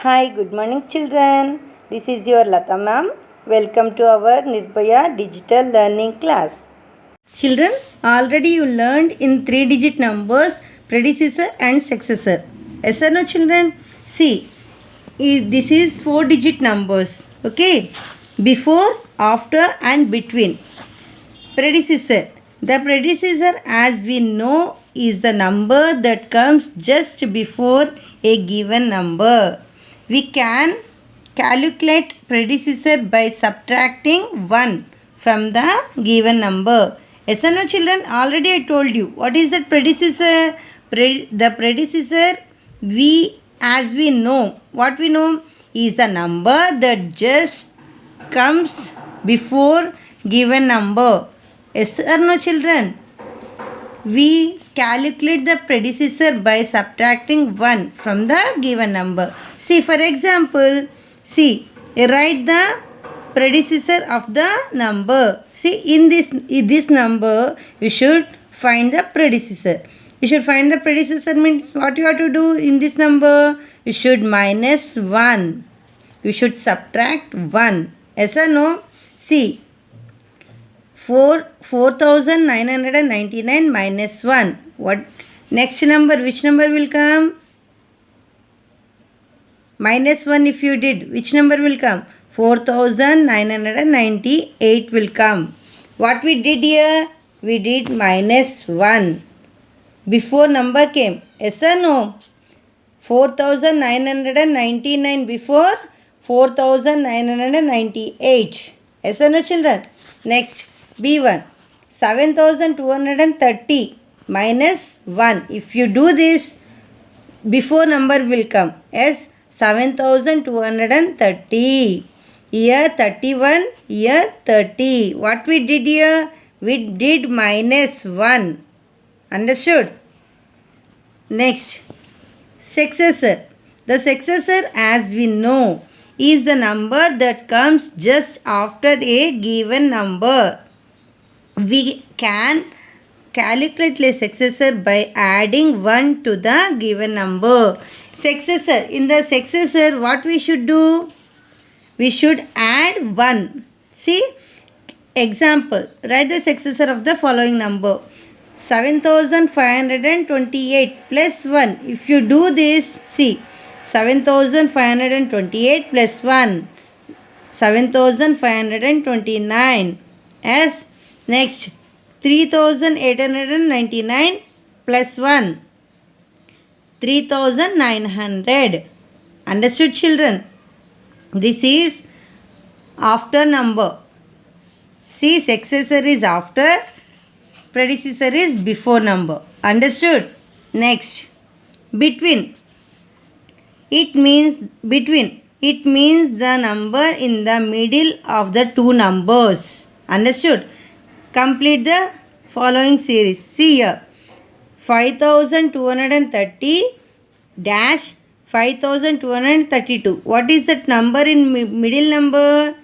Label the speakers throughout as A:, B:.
A: Hi, good morning, children. This is your Lata ma'am. Welcome to our Nirbhaya Digital Learning class. Children, already you learned in 3-digit numbers predecessor and successor. Yes or no, children? See, this is 4-digit numbers. Okay, before, after, and between. Predecessor. The predecessor, as we know, is the number that comes just before a given number. We can calculate predecessor by subtracting 1 from the given number. Yes or no, children? Already I told you. What is that predecessor? The predecessor, as we know, what we know is the number that just comes before given number. Yes or no, children? We calculate the predecessor by subtracting 1 from the given number. See, for example, write the predecessor of the number. See, in this number, you should find the predecessor. You should find the predecessor means what you have to do in this number? You should minus 1. You should subtract 1. Yes or no? See, 4,999 minus 1. What next number? Which number will come? Minus 1 if you did. Which number will come? 4,998 will come. What we did here? We did minus 1. Before number came. Yes or no? 4,999 before 4,998. Yes or no, children? Next. B1. 7,230 minus 1. If you do this, before number will come. Yes, 7,230. Here 31, here 30. What we did here? We did minus 1. Understood? Next. Successor. The successor, as we know, is the number that comes just after a given number. We can calculate the successor by adding 1 to the given number. Successor. In the successor, what we should do? We should add 1. See, example. Write the successor of the following number. 7,528 plus 1. If you do this, see, 7,528 plus 1. 7,529. As next, 3,899 plus 1. 3,900. Understood, children? This is after number. See, successor is after, predecessor is before number. Understood? Next, between. It means between. It means the number in the middle of the two numbers. Understood? Complete the following series. See here. 5,230 dash 5,232. What is that number in middle number?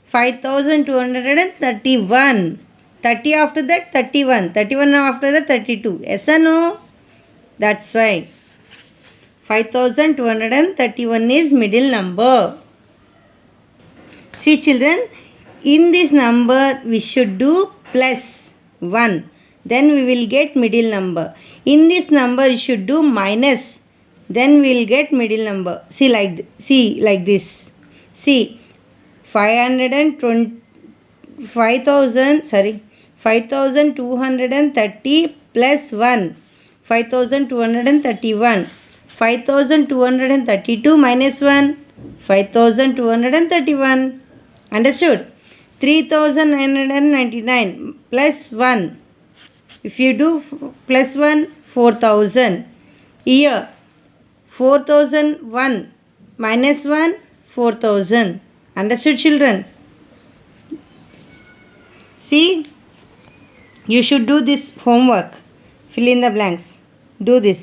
A: 5,231. 30 after that 31. 31 after that 32. Yes or no? That's why 5,231 is middle number. See, children, in this number we should do plus 1. Then we will get middle number. In this number you should do minus. Then we will get middle number. See like this. See, 5,230 plus 1. 5,231. 5,232 minus 1. 5,231. Understood? 3,999 plus 1. If you do plus 1, 4,000. Here, 4,001 minus 1, 4,000. Understood, children? See, you should do this homework. Fill in the blanks. Do this.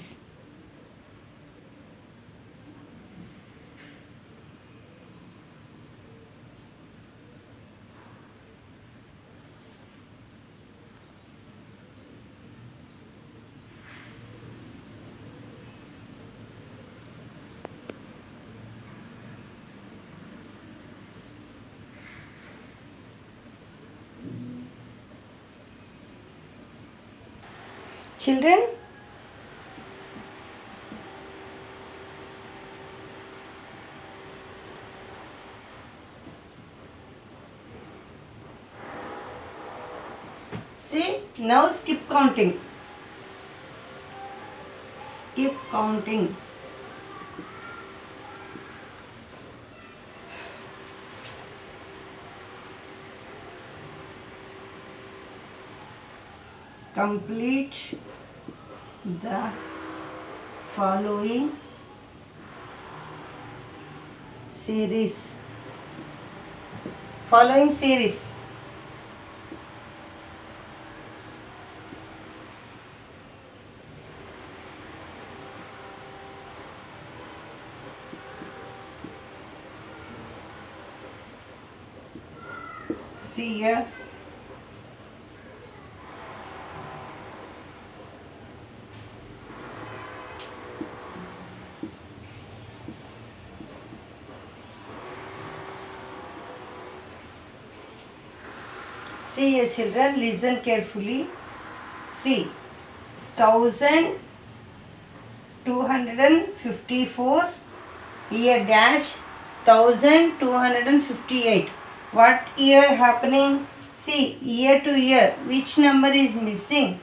A: Children, see, now skip counting. Skip counting. Complete the following series. Following series. See here. See here children, listen carefully. See, 1254 year dash 1258. What year happening? See, year to year, which number is missing?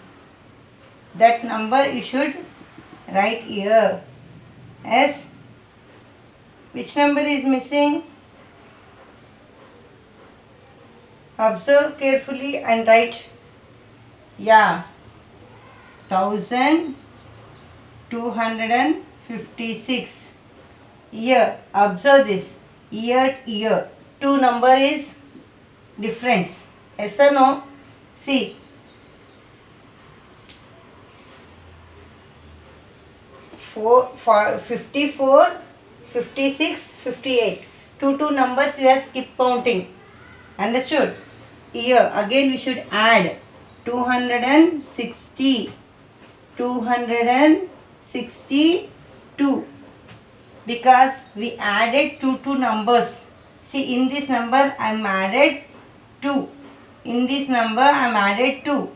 A: That number you should write here. As which number is missing? Observe carefully and write. Yeah, 1256. Year. Observe this. Year. Two number is difference. Yes or no? See. 54, 56, 58. Two numbers we are skip counting. Understood? Here again we should add 260, 262, because we added two numbers. See, in this number I am added 2. In this number I am added 2.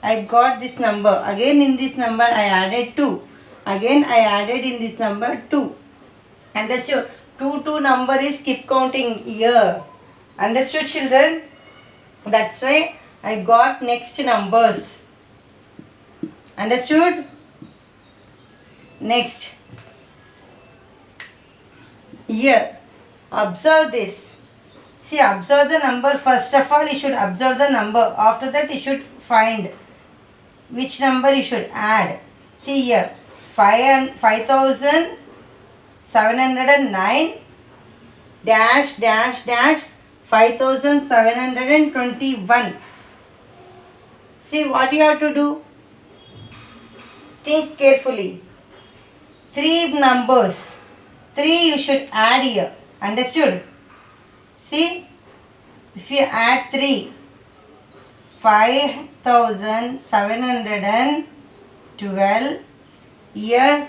A: I got this number. Again in this number I added 2. Again I added in this number 2. Understood? Two number is skip counting here. Understood children? That's why I got next numbers. Understood? Next. Here. Observe this. See, observe the number. First of all, you should observe the number. After that, you should find which number you should add. See here. 5709 dash 5721. See what you have to do. Think carefully. 3 numbers. 3 you should add here. Understood? See, if you add 3, 5712, here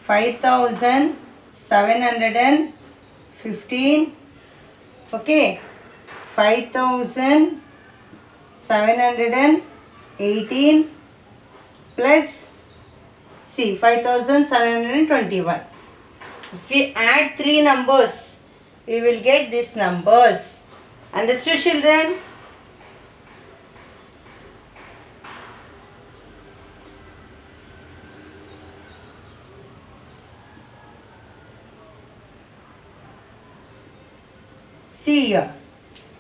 A: 5715, okay, 5718 plus, see, 5721. If we add 3 numbers, we will get these numbers. Understood children? See here,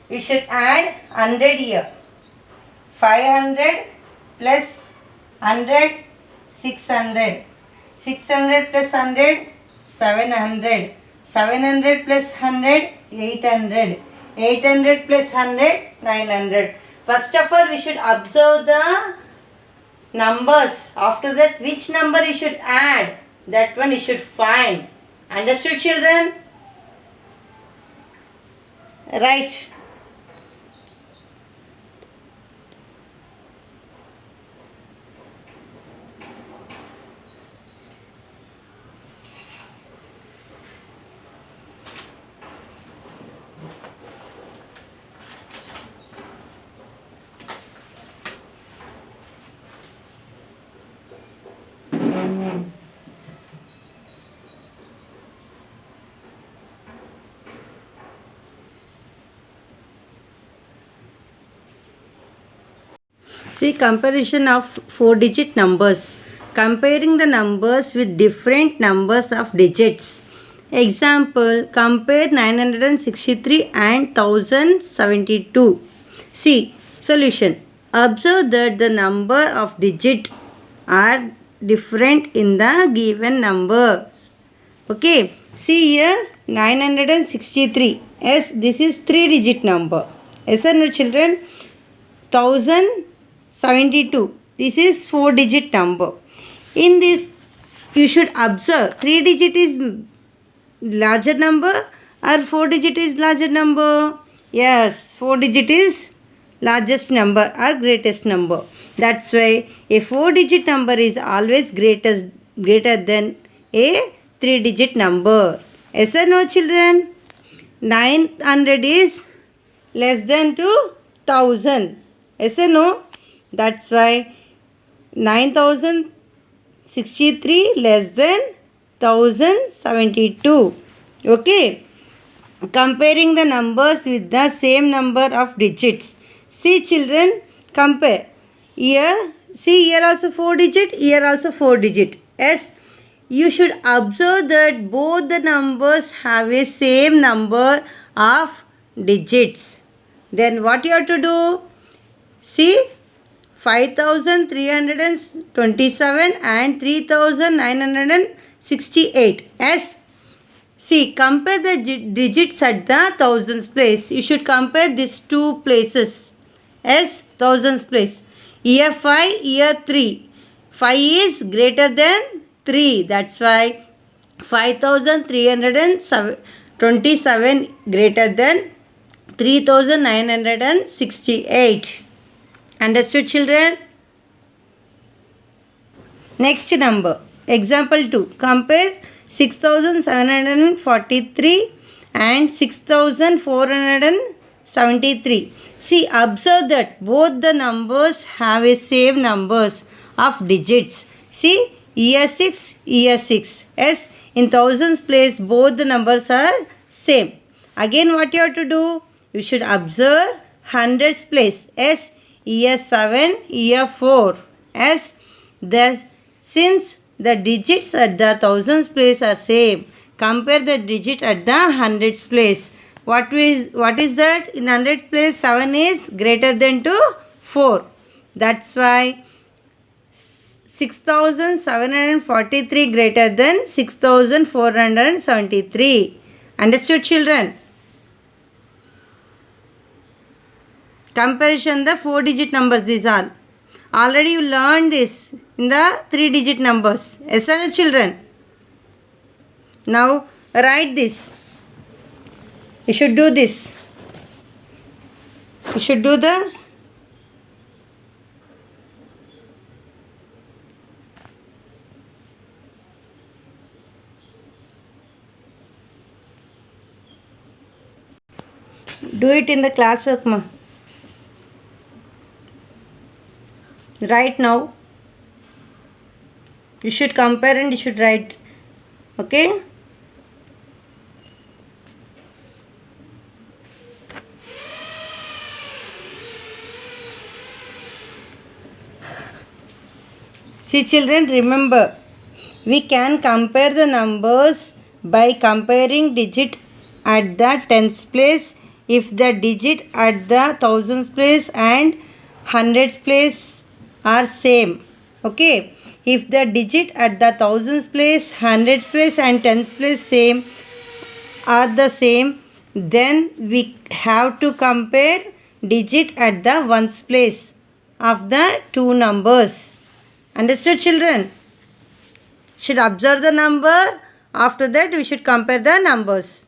A: we should add 100 here. 500 plus 100, 600. 600 plus 100, 700. 700 plus 100, 800. 800 plus 100, 900. First of all, we should observe the numbers. After that, which number you should add, that one you should find. Understood children? Right. See comparison of 4-digit numbers. Comparing the numbers with different numbers of digits. Example, compare 963 and 1072. See, solution. Observe that the number of digits are different in the given numbers. Okay, see here 963. Yes, this is 3-digit number. Yes or no children? 1072. This is 4-digit number. In this, you should observe 3-digit is larger number or 4-digit is larger number? Yes, 4-digit is largest number or greatest number. That's why a 4-digit number is always greater than a 3-digit number. Yes or no children? 900 is less than to 1000. Yes or no? That's why 9063 less than 1072. Okay. Comparing the numbers with the same number of digits. See children, compare. Here, see here also 4-digit, here also 4-digit. Yes. You should observe that both the numbers have a same number of digits. Then what you have to do? See, 5327 and 3968. Yes. See, compare the digits at the thousands place. You should compare these two places. Yes, thousands place. Here 5, here 3. 5 is greater than 3. That's why 5327 greater than 3968. Understood children? Next number. Example 2. Compare 6743 and 6473. See, observe that both the numbers have a same numbers of digits. See, here 6, here 6. Yes, in thousands place both the numbers are same. Again what you have to do? You should observe hundreds place. Yes, here 7, here 4. Yes, since the digits at the thousands place are same, compare the digit at the hundreds place. What is that? In hundreds place 7 is greater than to 4. That's why 6743 greater than 6473. Understood children? Comparison the 4-digit numbers, these are. Already you learned this in the 3-digit numbers. Yes or no children? Now write this. You should do this. You should do the do it in the classwork ma. Right now. You should compare and you should write. Okay? See children, remember, we can compare the numbers by comparing digit at the tens place if the digit at the thousands place and hundreds place are same. Okay, if the digit at the thousands place, hundreds place and tens place same are the same, then we have to compare digit at the ones place of the two numbers. Understood children? Should observe the number. After that we should compare the numbers.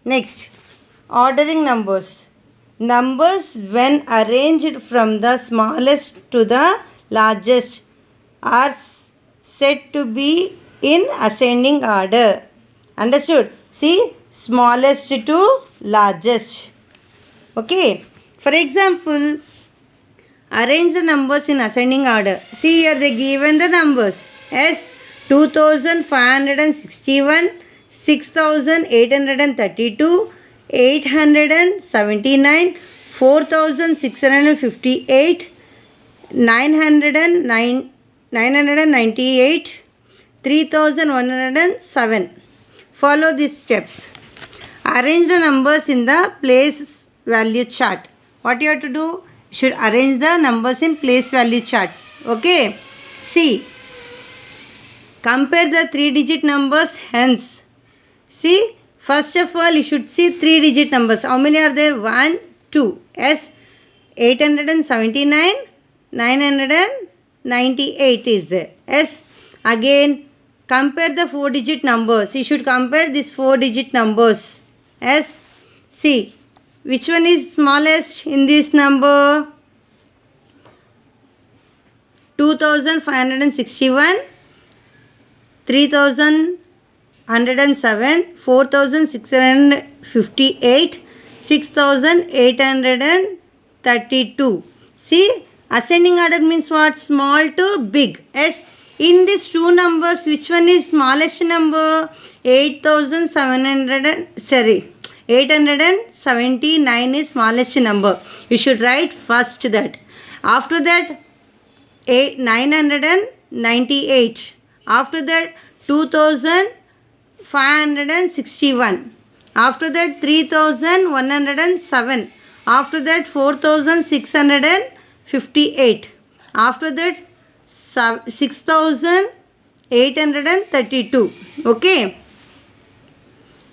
A: Next, ordering numbers. Numbers when arranged from the smallest to the largest are said to be in ascending order. Understood? See, smallest to largest. Okay. For example, Arrange the numbers in ascending order. See here they given the numbers as 2561, 6832, 879, 4658, 998, 3107. Follow these steps. Arrange the numbers in the place value chart. What you have to do? You should arrange the numbers in place value charts. Okay. See. Compare the 3-digit numbers hence. See. First of all, you should see 3-digit numbers. How many are there? 1, 2. Yes. 879, 998 is there. Yes. Again, compare the 4-digit numbers. You should compare these 4-digit numbers. Yes. See, which one is smallest in this number? 2561, 3107, 4658, 6832. See, ascending order means what? Small to big. Yes. In these two numbers, which one is smallest number? 879 is smallest number. You should write first that. After that, 998. After that, 2561. After that, 3107. After that, 4658. After that, 6832. Okay.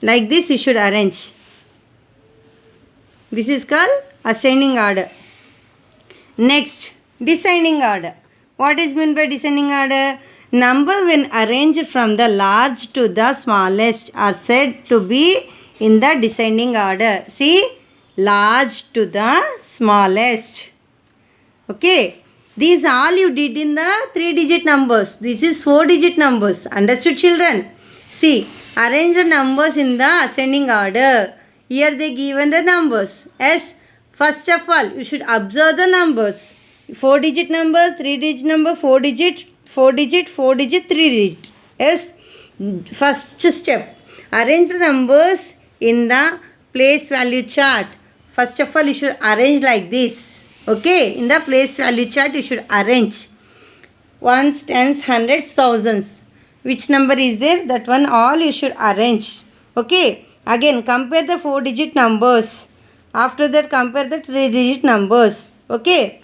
A: Like this you should arrange. This is called ascending order. Next, descending order. What is meant by descending order? Number when arranged from the large to the smallest are said to be in the descending order. See, large to the smallest. Okay. These all you did in the 3-digit numbers. This is 4-digit numbers. Understood, children? See, arrange the numbers in the ascending order. Here they given the numbers. Yes. First of all, you should observe the numbers. 4-digit number, 3-digit number, 4-digit, 4-digit, 4-digit, 3-digit. Yes. First step. Arrange the numbers in the place value chart. First of all, you should arrange like this. Okay, in the place value chart you should arrange ones, tens, hundreds, thousands. Which number is there? That one all you should arrange. Okay, again compare the 4-digit numbers. After that compare the 3-digit numbers. Okay,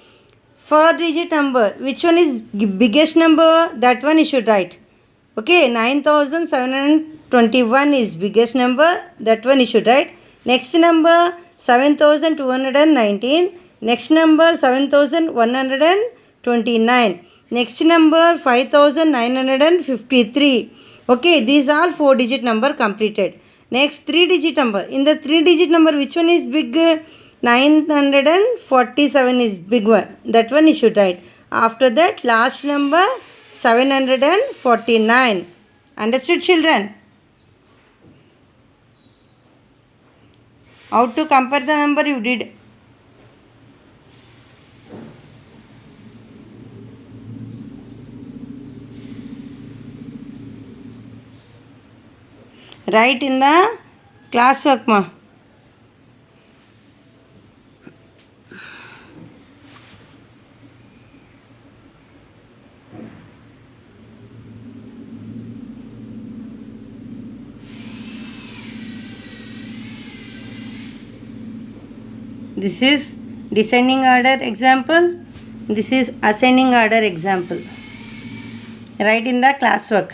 A: 4-digit number. Which one is biggest number? That one you should write. Okay, 9721 is biggest number. That one you should write. Next number 7219. Next number 7129. Next number 5953. Okay, these are 4-digit number completed. Next 3-digit number. In the 3-digit number, which one is big? 947 is big one. That one you should write. After that, last number 749. Understood, children? How to compare the number you did? Write in the classwork, ma. This is descending order example. This is ascending order example. Write in the classwork.